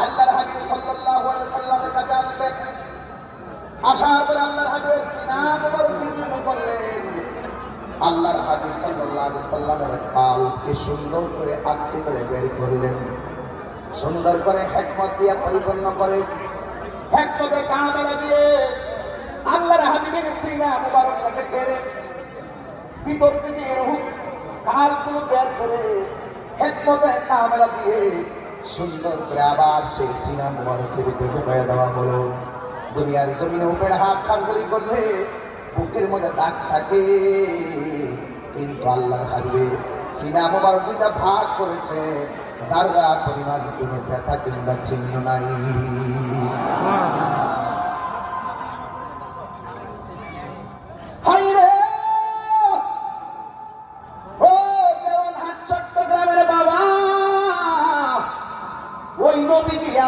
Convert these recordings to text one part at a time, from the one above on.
আল্লাহর হাবিব সাল্লাল্লাহু আলাইহি সাল্লামের কাছে আসলেন। আসার পরে আল্লাহর হাবিবের সিনা মুবারক বিদীর্ণ করলেন। আল্লাহর হাবিব সাল্লাল্লাহু আলাইহি সাল্লামের কালকে সুন্দর করে আস্তে করে বের করলেন, সুন্দর করে হিকমত দিয়ে পরিপূর্ণ করে হিকমতে কামেলা দিয়ে আল্লাহর হাবিবের সিনা মুবারকটাকে ছেড়ে ভিতর থেকে রূহ কালগুলো বের করে হিকমতে কামেলা দিয়ে সুন্দর করে আবার সেই সিনা মুবারকের ভিতরে ঢুকিয়ে দেওয়া হলো। দুনিয়ার জমিনে উপর হাত সার্জারি করলে বুকের মধ্যে দাগ থাকে, কিন্তু আল্লাহর হাবিবের সিনা মুবারক দুইটা ভাগ করেছে, যারা পরিমাণ কোনো ব্যথা কিংবা চিহ্ন নাই।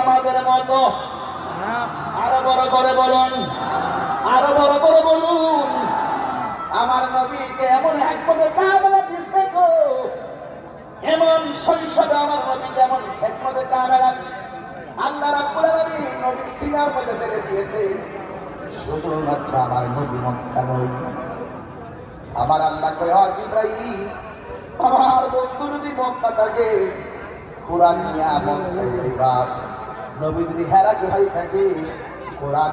আমাদের মতো আরো বড় করে বলুন, আরো বড় করে বলুন, আমার নবীকে এমন হিকমতে কামেলা দিচ্ছে গো, এমন শৈশবে আমার নবীকে এমন হিকমতে কামেলা আল্লাহ রাব্বুল আলামিন নবীর সিনার মধ্যে ফেলে দিয়েছে। শুধুমাত্র আমার নবী মক্কা নয়, আমার আল্লাহ কয় জিবরাইল আমার বন্ধু যদি মক্কা থাকে কোরআন নিয়ে মক্কায় যাইবা, নবী যদি হেরা গুহায় থাকে কোরআন